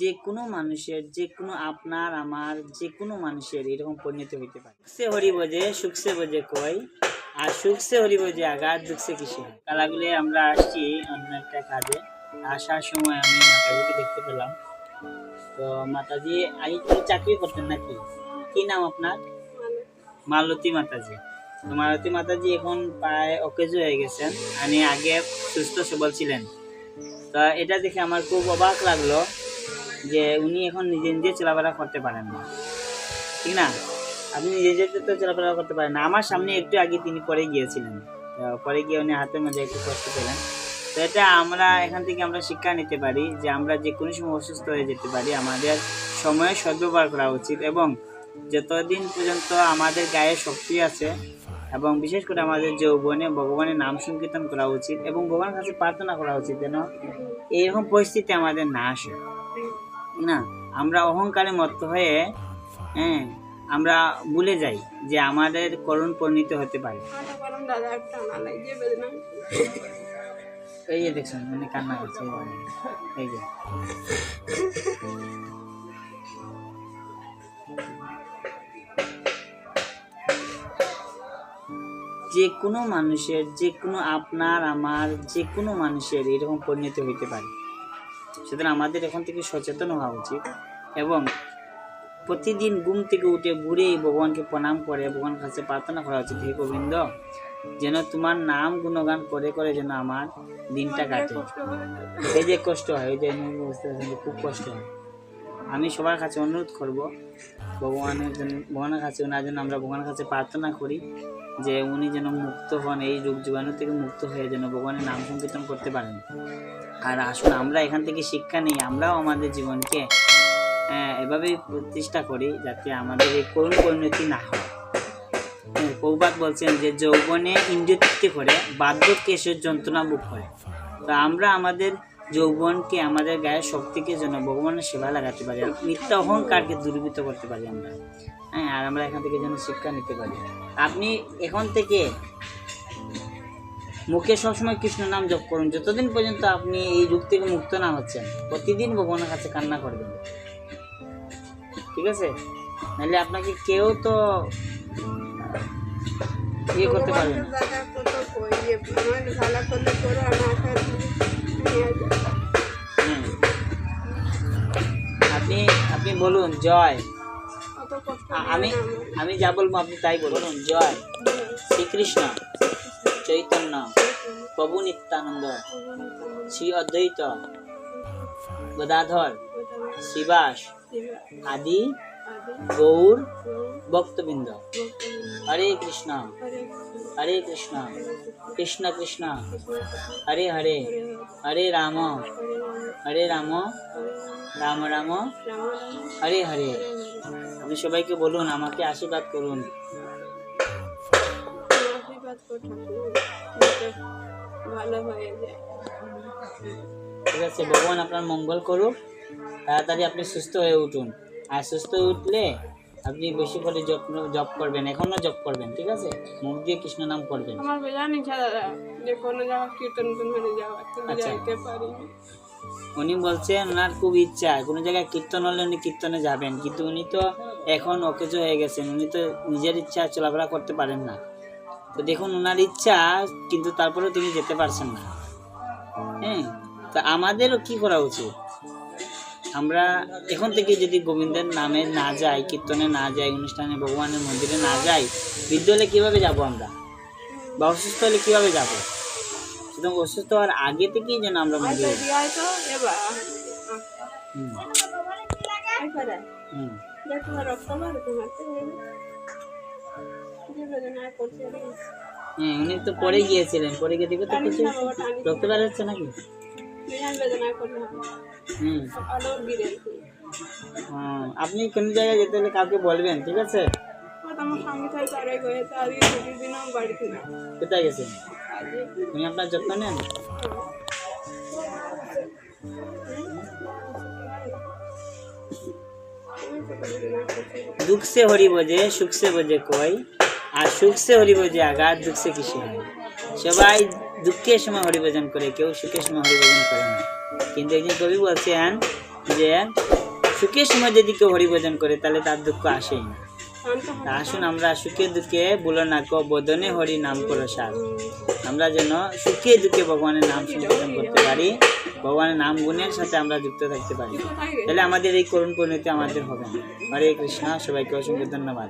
যে কোনো মানুষের, যে কোনো আপনার আমার যে কোনো মানুষের এরকম পরিণতি হইতে পারে। সুখসে হরি বোঝে সুখসে বোঝে কই, আর সুখসে হরি বোঝে আঘাত, দুঃখসে কিসে হয়। কালাগুলি আমরা আসছি অন্য একটা কাজে, আসার সময় আমি মাতাজিকে দেখতে পেলাম। তো মাতাজি আগে কি চাকরি করতেন নাকি? কি নাম আপনার? মালতী মাতাজি। তো মালতী মাতাজি এখন প্রায় অকেজ হয়ে গেছেন, মানে আগে সুস্থ সবল ছিলেন। তো এটা দেখে আমার খুব অবাক লাগলো যে উনি এখন নিজে নিজে চলাফেরা করতে পারেন না, ঠিক না? আপনি নিজে নিজে তো চলাফেরা করতে পারেন না। আমার সামনে একটু আগে তিনি পরে গিয়েছিলেন, পরে গিয়ে উনি হাতের মধ্যে একটু কষ্ট পেলেন। তো এটা আমরা এখান থেকে আমরা শিক্ষা নিতে পারি যে আমরা যে কোনো সময় অসুস্থ হয়ে যেতে পারি, আমাদের সময় সদ্ব্যবহার করা উচিত এবং যতদিন পর্যন্ত আমাদের গায়ে শক্তি আছে এবং বিশেষ করে আমাদের যৌবনে ভগবানের নাম সংকীর্তন করা উচিত এবং ভগবানের কাছে প্রার্থনা করা উচিত যেন এইরকম পরিস্থিতি আমাদের না আসে, না আমরা অহংকারে মত্ত হয়ে আমরা ভুলে যাই যে আমাদের করুণ পরিণত হতে পারে। এই যে দেখছেন মানে কান্না করছে, এই যে যে কোনো মানুষের, যে কোনো আপনার আমার যে কোনো মানুষের এরকম পরিণতি হইতে পারে। সুতরাং আমাদের এখন থেকে সচেতন হওয়া উচিত এবং প্রতিদিন ঘুম থেকে উঠে ঘুরেই ভগবানকে প্রণাম করে ভগবানের কাছে প্রার্থনা করা উচিত, হে গোবিন্দ যেন তোমার নাম গুণগান করে করে যেন আমার দিনটা কাটে। এই যে কষ্ট হয়, এই যে খুব কষ্ট হয়। আমি সবার কাছে অনুরোধ করব ভগবানের কাছে, ওনার জন্য আমরা ভগবানের কাছে প্রার্থনা করি যে উনি যেন মুক্ত হন, এই রোগ জীবাণু থেকে মুক্ত হয়ে যেন ভগবানের নাম সংকীর্তন করতে পারেন। আর আসলে আমরা এখান থেকে শিক্ষা নিই, আমরাও আমাদের জীবনকে এভাবেই প্রতিষ্ঠা করি যাতে আমাদের এই করুণ পরিণতি না হয়। প্রভুপাদ বলছেন যে যৌবনে ইন্দ্রিয়তৃপ্তি করে বার্ধক্যে যন্ত্রণা ভোগ করে। তো আমরা আমাদের যৌবনকে, আমাদের গায়ের শক্তিকে যেন ভগবানের সেবা লাগাতে পারি, মিথ্যা অহংকারকে দূরীভূত করতে পারি আমরা, আর আমরা এখান থেকে যেন শিক্ষা নিতে পারি। আপনি এখন থেকে মুখে সবসময় কৃষ্ণ নাম জপ করুন, যতদিন পর্যন্ত আপনি এই রোগ থেকে মুক্ত না হচ্ছেন। প্রতিদিন ভগবানের কাছে কান্না করবেন, ঠিক আছে? নাহলে আপনাকে কেউ তো ইয়ে করতে পারবে না। আপনি বলুন জয়, আমি যা বলবো আপনি তাই বলুন। জয় শ্রীকৃষ্ণ চৈতন্য প্রভু নিত্যানন্দ শ্রী অদ্বৈত গদাধর শ্রীবাস আদি গৌর ভক্তবৃন্দ। হরে কৃষ্ণ কৃষ্ণ কৃষ্ণ হরে হরে, হরে রাম রাম রাম হরে হরে। আপনি সবাইকে বলুন, আমাকে আশীর্বাদ করুন। ঠিক আছে, ভগবান আপনার মঙ্গল করুক, তাড়াতাড়ি আপনি সুস্থ হয়ে উঠুন। আর সুস্থ হয়ে উঠলে আপনি বেশি করে জপ করবেন, এখনো জপ করবেন, ঠিক আছে? মুখ দিয়ে কৃষ্ণ নাম করবেন। উনি বলছেন ওনার খুব ইচ্ছা কোনো জায়গায় কীর্তন হলে উনি কীর্তনে যাবেন, কিন্তু উনি তো এখন অকেজো হয়ে গেছেন, উনি তো নিজের ইচ্ছা চলাফেরা করতে পারেন না। তো দেখুন ওনার ইচ্ছা, কিন্তু তারপরেও তিনি যেতে পারছেন না। তো আমাদেরও কি করা উচিত? আমরা এখন থেকে যদি গোবিন্দের নামে না যাই, কীর্তনে না যাই, অনুষ্ঠানে ভগবানের মন্দিরে না যাই, বৃদ্ধ হলে কীভাবে যাবো আমরা? বা অসুস্থ হলে কীভাবে যাবো? সুতরাং অসুস্থ হওয়ার আগে থেকেই যেন আমরা মন্দিরে উনি তো পরে গিয়েছিলেন, পরে গিয়ে দেখে তো কিছু রক্ত বের হচ্ছে নাকি? আপনি কোন জায়গায় যেতে হলে কাউকে বলবেন, ঠিক আছে? কোথায় গেছেন? উনি আপনার যত্ন নেন? দুঃখ সে হরি বোঝে সুখ সে বোঝে কই, আর সুখ সে হরি বোঝে আঘাত, দুঃখ সে কিসে হয়। সবাই দুঃখের সময় হরিভজন করে, কেউ সুখের সময় হরিভজন করে না। কিন্তু একজন কবি বলছেন যে সুখের সময় যদি কেউ হরিভজন করে তাহলে তার দুঃখ আসেই না। তা আসুন আমরা সুখে দুঃখে বলো না কো বদনে হরি নাম করো সার। আমরা যেন সুখে দুঃখে ভগবানের নাম সংকীর্তন করতে পারি, ভগবানের নাম গুণের সাথে আমরা যুক্ত থাকতে পারি, তাহলে আমাদের এই করুণ পরিণতি আমাদের হবে না। হরে কৃষ্ণ, সবাইকে অসংখ্য ধন্যবাদ।